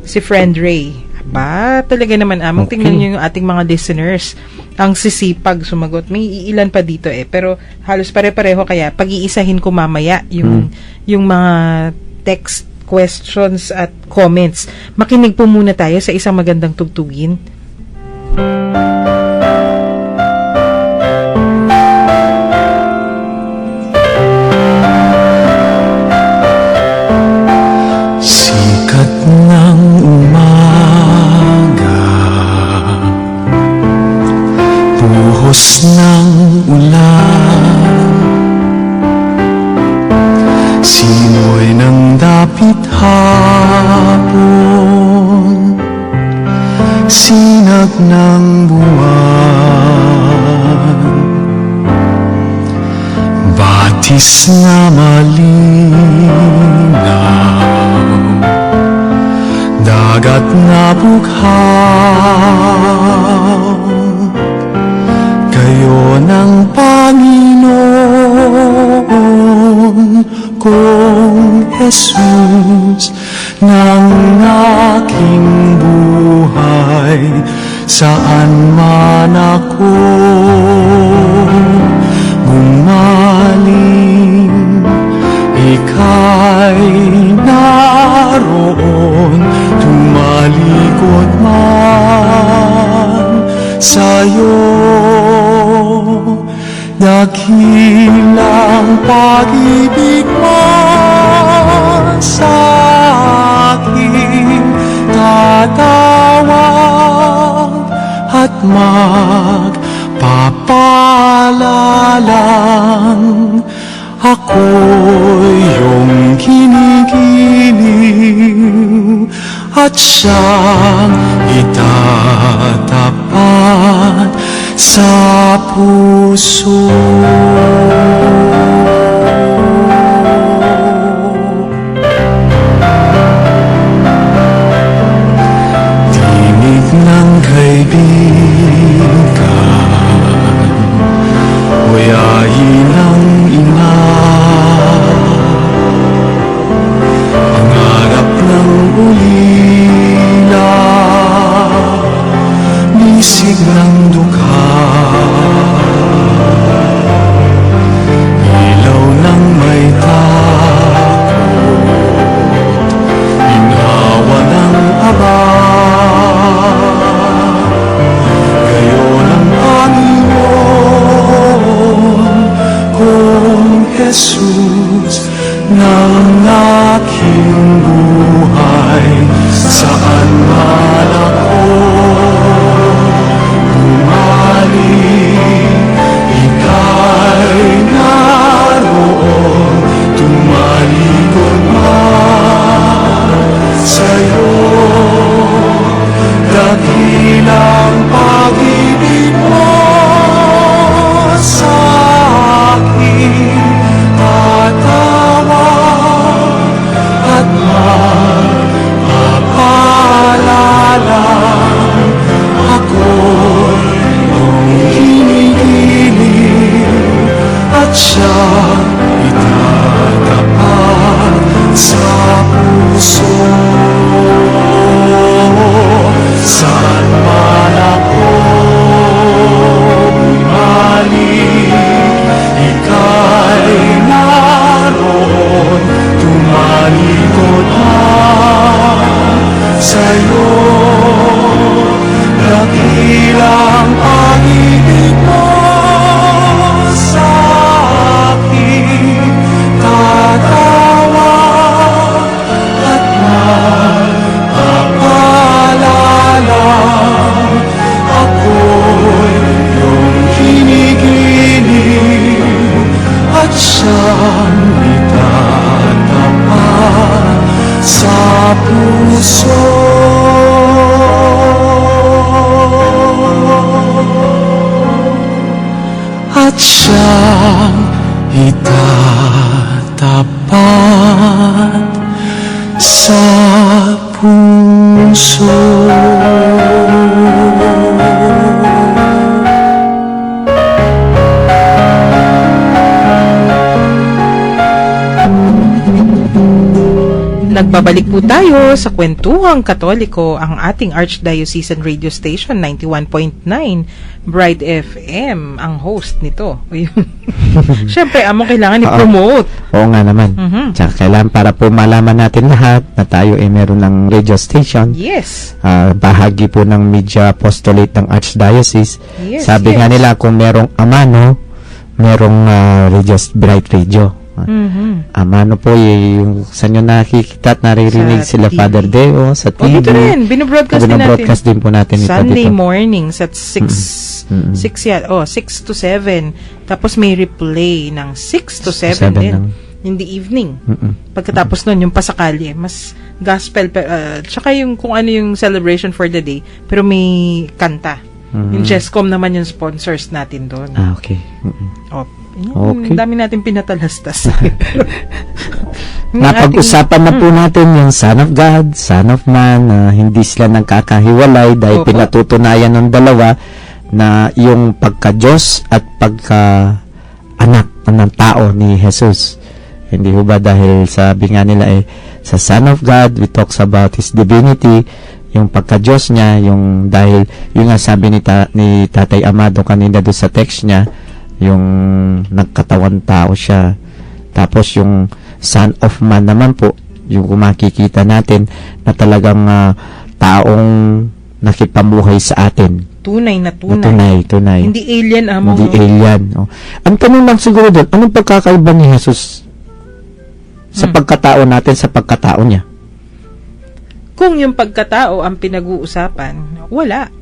si Friend Ray. Ba, talaga naman, Amang. Okay. Tingnan niyo yung ating mga listeners. Ang sisipag sumagot. May ilan pa dito pero halos pare-pareho, kaya pag-iisahin ko mamaya yung mga text questions at comments. Makinig po muna tayo sa isang magandang tugtugin. Sikat ng umaga, buhos ng ulan, simoy ng dapit hapon, sinag ng buwan, batis na malinaw, dagat na bughaw, kayo ng Panginoon kong Jesus ng aking buhay, saan man ako gumaling, ika'y naroon, tumalikod man sa'yo. Dakilang pag-ibig mo sa akin, tatawag at magpapalalang, ako'y iyong ginigiling at siyang itatapat sa puso. Tinig ng kaibigan, wayahin ng ina, pangarap ng ulila, bisig ng dukha, ilaw ng may takot, inhawa ng aba, gayon ang Panginoon kong Jesus ng aking buhay, saan man ako gumaling, ika'y naroon, tumalikod man sa'yo. Dakilang pag-ibig mo sa akin, tatawag at magpapalalang, ako'y iyong ginigiling at siyang itatapat sa puso. Saan man ako gumaling, ika'y naroon, tumalikod man sa'yo. Dakilang pag-ibig mo sa akin, tatawag at magpapalalang, ako'y iyong ginigiling at siyang itatapat sa puso. At siyang itatapat sa puso. Nagbabalik po tayo sa Kwentuhang Katoliko, ang ating Archdiocesan Radio Station 91.9 Bright FM, ang host nito. Siyempre, among kailangan i-promote. Oo nga naman. Tsaka kailangan para po malaman natin lahat na tayo ay meron ng radio station. Yes. Bahagi po ng media apostolate ng Archdiocese. Yes, Sabi nga nila kung merong Amano, merong Bright Radio. Amano po yung saan nyo nakikita at naririnig Sa sila TV. Father Deo sa O, TV. dito rin. Binobroadcast din natin. Binobroadcast din po natin ito Sunday dito. mornings at 6 to 7. Tapos may replay ng 6 to 7 din. ng- In the evening. Pagkatapos nun, yung pasakali, mas gospel, tsaka yung kung ano yung celebration for the day, pero may kanta. Yung Jescom naman yung sponsors natin doon. Okay. Oh, Okay. Ang dami natin pinatalastas. Napag-usapan na po natin yung Son of God, Son of Man, na hindi sila nagkakahiwalay dahil Opo. pinatutunayan ng dalawa na yung pagka-Diyos at pagka-anak ng tao ni Jesus. Hindi ho ba dahil sabi nga nila sa Son of God, we talks about His divinity, yung pagka-Diyos niya, yung dahil, yung nga sabi ni Tatay Amado kanina doon sa text niya, yung nagkatawan tao siya. Tapos yung Son of Man naman po, yung makikita natin na talagang taong nakipamuhay sa atin. Tunay na Na tunay. tunay. Hindi alien, amo. Hindi alien. Oh. Ang tanong lang siguro doon, anong pagkakaiba ni Jesus sa pagkatao natin sa pagkatao niya? Kung yung pagkatao ang pinag-uusapan, wala.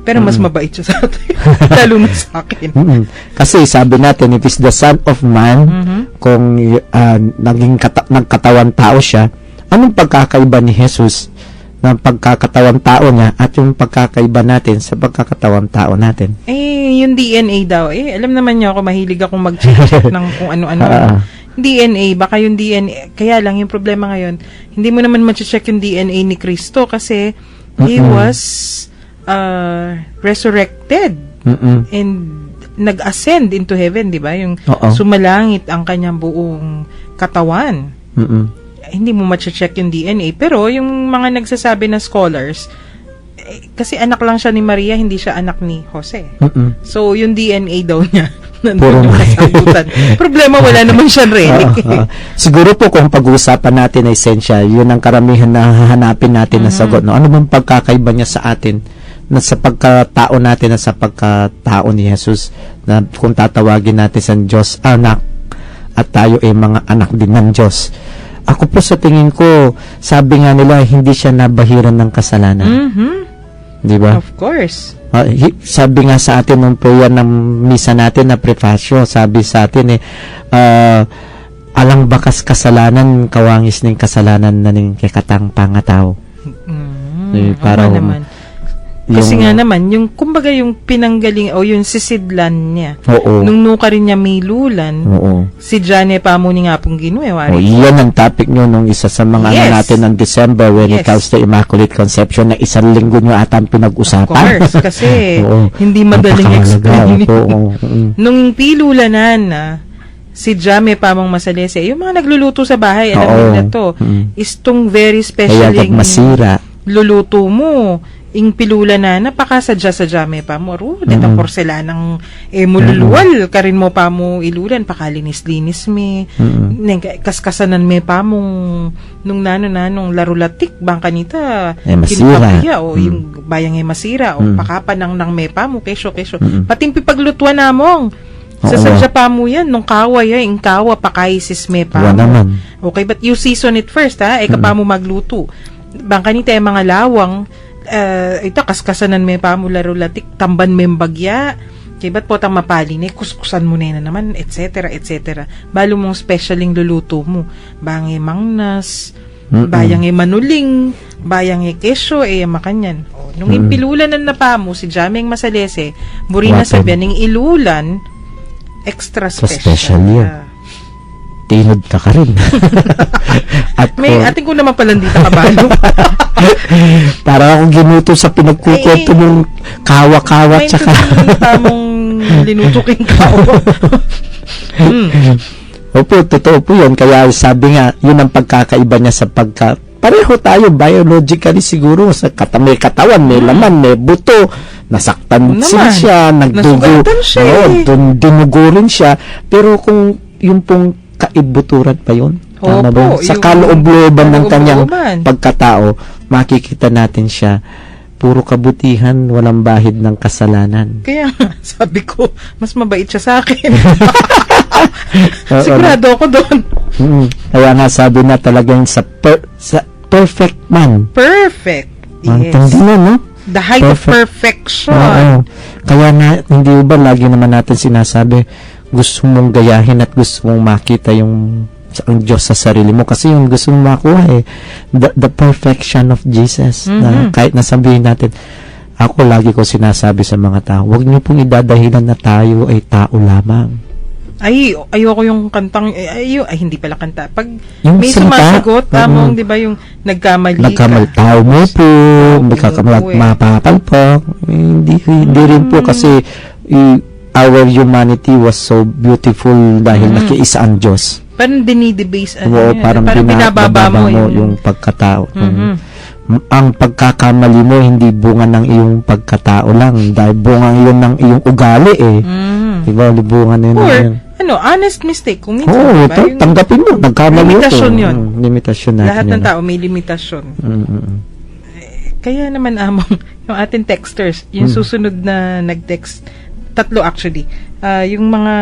Pero mas mabait siya sa atin. Lalo na sa akin. Kasi sabi natin, it is the Son of Man, kung nagkatawan tao siya, anong pagkakaiba ni Jesus ng pagkakatawan tao niya at yung pagkakaiba natin sa pagkakatawan tao natin? Yung DNA daw. Alam naman niyo ako, mahilig akong mag-check ng kung ano-ano. DNA, baka yung DNA, kaya lang yung problema ngayon, hindi mo naman ma-check yung DNA ni Kristo kasi He was resurrected and nag-ascend into heaven, di ba? Yung sumalangit ang kanyang buong katawan. Hindi mo ma-check yung DNA. Pero yung mga nagsasabi na scholars, kasi anak lang siya ni Maria, hindi siya anak ni Jose. So, yung DNA daw niya, nandun yung kasagutan. Problema, wala naman siyang relic. Siguro po kung pag-uusapan natin ay essential, yun ang karamihan na hahanapin natin na sagot. No? Ano bang pagkakaiba niya sa atin na sa pagkatao natin na sa pagkatao ni Jesus, na kung tatawagin natin sa Diyos anak at tayo ay mga anak din ng Diyos. Ako po sa tingin ko, sabi nga nila hindi siya nabahiran ng kasalanan. Di ba? Of course. Sabi nga sa atin nung prayer ng misa natin na prefasyo, sabi sa atin alang bakas kasalanan, kawangis ning kasalanan na ning kikatang pangatao. Parang naman. Kasi nga naman, yung, kumbaga yung pinanggaling, o yung sisidlan niya. Oo. Nung nuka rin niya may lulan, Oo. si Jane Pamuni nga pong ginuwe. Iyan ang topic nyo nung isa sa mga ano natin ng December when it comes to Immaculate Conception, na isang linggo nyo atang pinag-usapan. Of course, kasi Oo. hindi madaling explain. Oo. Nung pilulanan na, si Jame Pamong Masalese, yung mga nagluluto sa bahay, alam mo na to, is tong very special Kaya pag masira, luluto mo, ing pilula na napakasadya sa Jame pa mo detang porselanang mululuwal karin mo pa mo ilulan pakalinis-linis me kaskasanan me pa mong nung nung larulatik bang kanita masira o yung bayang masira o pakapanang nang me pa mo kesyo pating pipaglutuan namong sa sadya pa mo yan nung kaway yung kawa pakaisis me pa mo okay, but you season it first pa mo magluto bang kanita yung mga lawang ito kaskasanan may pamularo-latik tamban may bagya kaya ba't po tang mapalin kuskusan mo na naman etc. balo mong specialing luluto mo bangay mangnas bayang manuling bayang kesyo makanyan nung impilulan na napamo si Jameng Masalese burina sabihan ng ilulan extra special tinod ka rin. At may ating ko naman palang dito kabalo. Para akong ginuto sa pinagkukwento ng kawa-kawa tsaka tamong linutuking kawa. Opo, totoo po yun. Kaya sabi nga, yun ang pagkakaiba niya sa pareho tayo, biologically siguro, may katawan, may laman, may buto, nasaktan Naman. siya, nagdugo, Nasugatan siya dinugo rin siya. Pero kung yung pong kaibuturan pa yun, tama Opo, ba? Sa yung kaloob-looban ng kanyang kaloob-looban. pagkatao, makikita natin siya, puro kabutihan, walang bahid ng kasalanan. Kaya nga, sabi ko, mas mabait siya sa akin. Oo. Sigurado ako doon. Kaya nga sabi na talagang sa perfect man. Perfect. Ang Yes. tindi na, no? The height of perfection. Oo. Kaya nga, hindi ba lagi naman natin sinasabi, gusto mong gayahin at gusto mong makita yung ang Diyos sa sarili mo kasi yung gusto mong makuha the perfection of Jesus. Na kahit nasabihin natin, ako lagi ko sinasabi sa mga tao, huwag niyo pong idadahilan na tayo ay tao lamang. Ay, ayoko yung kantang, hindi pala kanta. Pag Yung may salita, sumasagot, tamang, di ba, yung nagkamali Nagkamaltaw mo po, mapapalpak. Hindi rin po kasi our humanity was so beautiful dahil nakiisa ang Diyos. Parang dinidebase, Oo, parang binababa mo yung pagkatao. Ang pagkakamali mo, hindi bunga ng iyong pagkatao lang. Dahil bunga yun ng iyong ugali Diba, bunga na yun. Or, honest mistake. Kung minsan, Oo, diba, yung tanggapin mo. Nagkamali ako. limitasyon yun. Limitasyon natin. Lahat ng tao may limitasyon. Kaya naman, Among, yung ating texters, yung susunod na nag-text, 3 actually, yung mga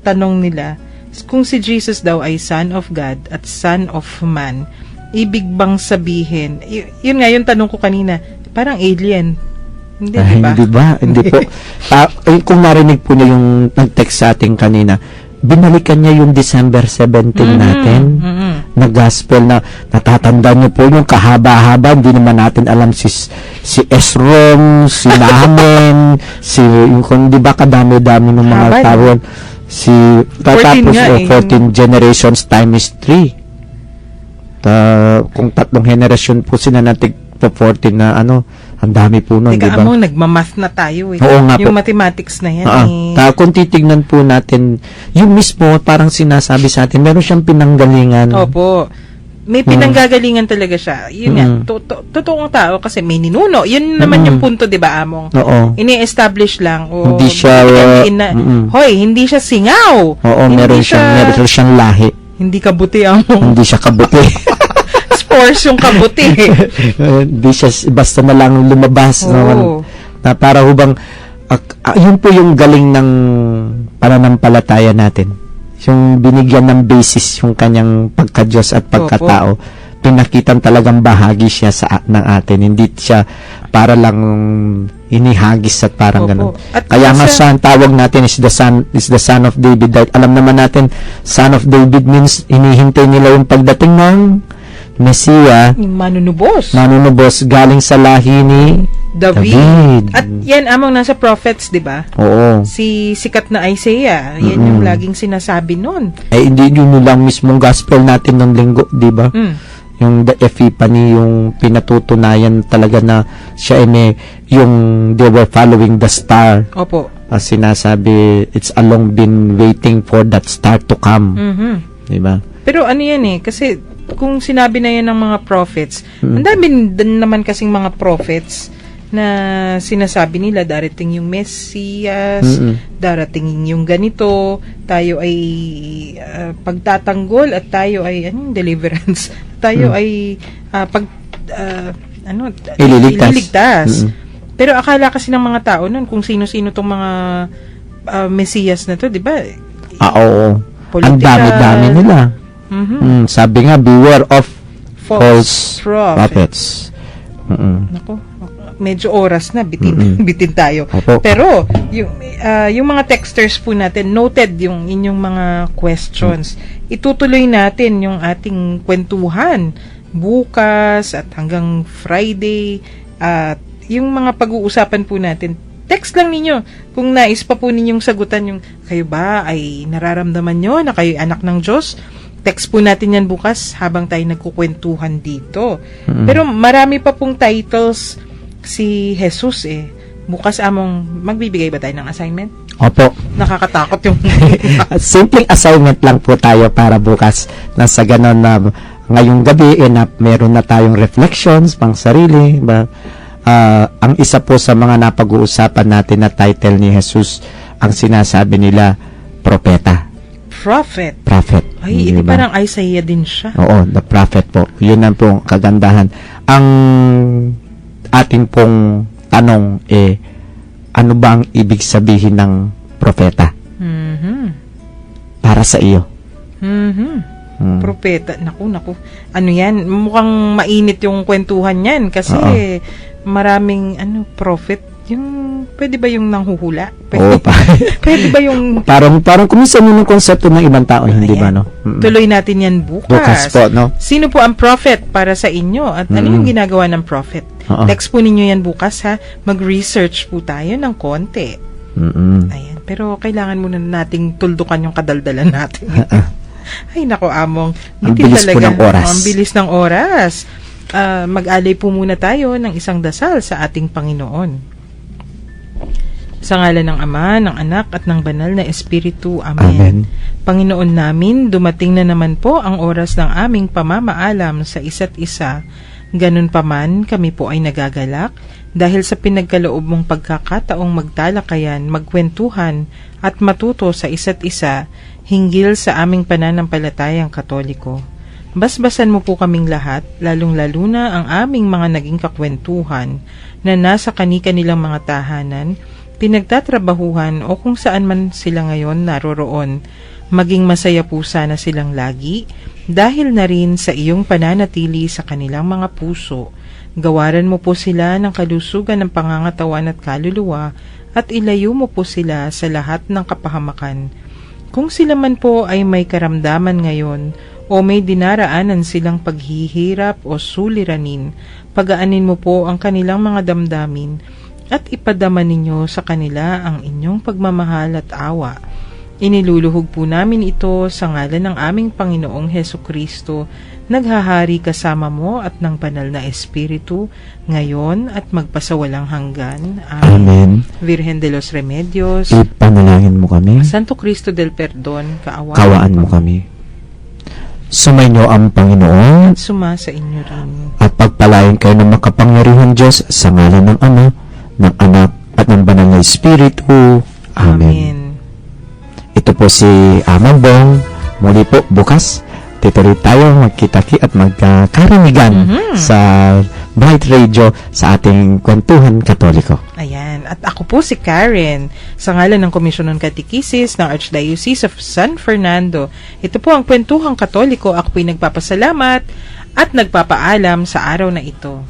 tanong nila, kung si Jesus daw ay Son of God at Son of Man, ibig bang sabihin, yun nga yung tanong ko kanina, parang alien. Hindi, Ay, diba? hindi ba? Hindi po. Kung narinig po niya yung nag-text sa atin kanina, binalikan niya yung December 17 natin na gospel na natatandaan niyo po yung kahaba-haba, hindi naman natin alam si Esrom, si Namen, kung di ba kadami-dami ng mga Haba, tawon, tapos 14 generations time is 3. Kung 3 generation po sila natin po 14 na ang dami po nun, Teka, di ba? Among, nagmamath na tayo Oo nga yung po. mathematics na yan Kung titignan po natin, yung mismo, parang sinasabi sa atin, meron siyang pinanggalingan. Opo. May pinanggagalingan talaga siya. Yun nga, totoong tao kasi may ninuno. Yun naman yung punto, di ba, Among? Oo. Ini-establish lang. Hindi siya, hoy, hindi siya singaw. Oo, Hindi meron siyang lahi. Hindi kabuti, Among. Hindi siya kabuti. Spores yung kabuti. Hindi siya, basta na lang lumabas. Oo. Na para hubang, yun po yung galing ng pananampalataya natin. Yung binigyan ng basis yung kanyang pagka-Diyos at pagkatao. Pinakitan talagang bahagi siya ng atin. Hindi siya para lang inihagis at parang ganun. At Kaya nga ang tawag natin is the son of David. Dahil alam naman natin, son of David means hinihintay nila yung pagdating ng Mesiya, Manunubos. galing sa lahi ni David. At yan, Among, nasa prophets, di ba? Oo. Si sikat na Isaiah, yan yung laging sinasabi nun. Hindi yun lang mismong gospel natin ng linggo, di ba? Yung the Epiphany, yung pinatutunayan talaga na siya yung they were following the star. Opo. As sinasabi, it's long been waiting for that star to come. Di ba? Pero ano yan kasi kung sinabi na yan ng mga prophets, ang dami din naman kasing mga prophets na sinasabi nila darating yung Mesias, darating yung ganito, tayo ay pagtatanggol at tayo ay deliverance. Tayo ay ililigtas. Pero akala kasi ng mga tao nun kung sino-sino tong mga Mesias na to, di ba? Oo. Ang dami-dami nila. Sabi nga, beware of false prophets. Nako, medyo oras na, bitin tayo. Opo. Pero, yung mga texters po natin, noted yung inyong mga questions. Itutuloy natin yung ating kwentuhan bukas at hanggang Friday. At yung mga pag-uusapan po natin, text lang ninyo kung nais pa po ninyong sagutan yung, kayo ba ay nararamdaman nyo na kayo anak ng Diyos? Text po natin yan bukas habang tayo nagkukwentuhan dito. Pero marami pa pong titles si Jesus Bukas, Among, magbibigay ba tayo ng assignment? Opo. Nakakatakot yung Simpleng assignment lang po tayo para bukas na sa ganon na ngayong gabi na meron na tayong reflections pang sarili ba. Ang isa po sa mga napag-uusapan natin na title ni Jesus, ang sinasabi nila propeta. prophet. Prophet. Ay, Di ito ba? parang Isaiah din siya. Oo, the prophet po. Yun ang pong kagandahan. Ang ating pong tanong ano ba ang ibig sabihin ng propeta Mhm. para sa iyo? Mhm. Hmm. Propeta. Naku. Ano yan? Mukhang mainit yung kwentuhan yan kasi Oo. maraming prophet. Yung, pwede ba yung nanghuhula? Oo, Pwede ba yung... parang kumisan yun yung konsepto ng ibang tao, hindi ba, no? Mm-mm. Tuloy natin yan bukas. Bukas po, no? Sino po ang prophet para sa inyo? At ano yung ginagawa ng prophet? Oo. Text po ninyo yan bukas, ha? Mag-research po tayo ng konti. Mm-mm. Ayan. Pero kailangan muna nating tuldukan yung kadaldalan natin. Ay, nako, Among. Ang bilis po ng oras. Ang bilis ng oras. Mag-alay po muna tayo ng isang dasal sa ating Panginoon. Sa ngalan ng Ama, ng Anak, at ng Banal na Espiritu. Amen. Amen. Panginoon namin, dumating na naman po ang oras ng aming pamamaalam sa isa't isa. Ganun pa man, kami po ay nagagalak dahil sa pinagkaloob mong pagkakataong magtalakayan, magkwentuhan at matuto sa isa't isa hinggil sa aming pananampalatayang Katoliko. Basbasan mo po kaming lahat, lalong-lalo na ang aming mga naging kakwentuhan na nasa kani-kanilang mga tahanan, pinagtatrabahuhan o kung saan man sila ngayon naroroon. Maging masaya po sana silang lagi dahil na rin sa iyong pananatili sa kanilang mga puso. Gawaran mo po sila ng kalusugan ng pangangatawan at kaluluwa at ilayo mo po sila sa lahat ng kapahamakan. Kung sila man po ay may karamdaman ngayon o may dinaraanan silang paghihirap o suliranin, pagaanin mo po ang kanilang mga damdamin at ipadama ninyo sa kanila ang inyong pagmamahal at awa. Iniluluhog po namin ito sa ngalan ng aming Panginoong Hesukristo, naghahari kasama mo at ng banal na Espiritu, ngayon at magpasawalang hanggan. Amen. Virgen de los Remedios, Ipanalangin mo kami. Santo Cristo del Perdon, Kawaan mo kami. Sumainyo ang Panginoon Suma sa inyo rin. at pagpalain kayo ng makapangyarihan Diyos sa ngalan ng Ama, ng Anak, at ng Banal na Espiritu. Amen. Ito po si Amang Bong. Muli po bukas, tituloy tayo magkitaki at magkaramigan sa Bright Radio sa ating Kwentuhan Katoliko. Ayan. At ako po si Karen, sa ngalan ng Komisyon ng Katekisis ng Archdiocese of San Fernando. Ito po ang Kwentuhang Katoliko. Ako po'y nagpapasalamat at nagpapaalam sa araw na ito.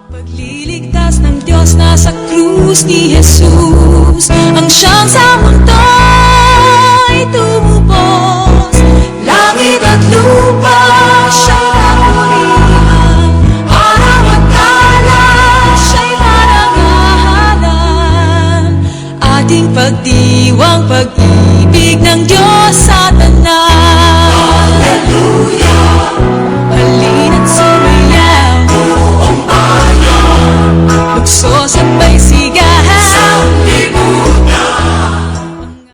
Pagliligtas ng Diyos nasa krus ni Jesus, ang siyang sa mundo'y tumubos. Langit at lupa siya'y napurihan, araw at kalan siya'y marangalan. Ating pagdiwang pag-ibig ng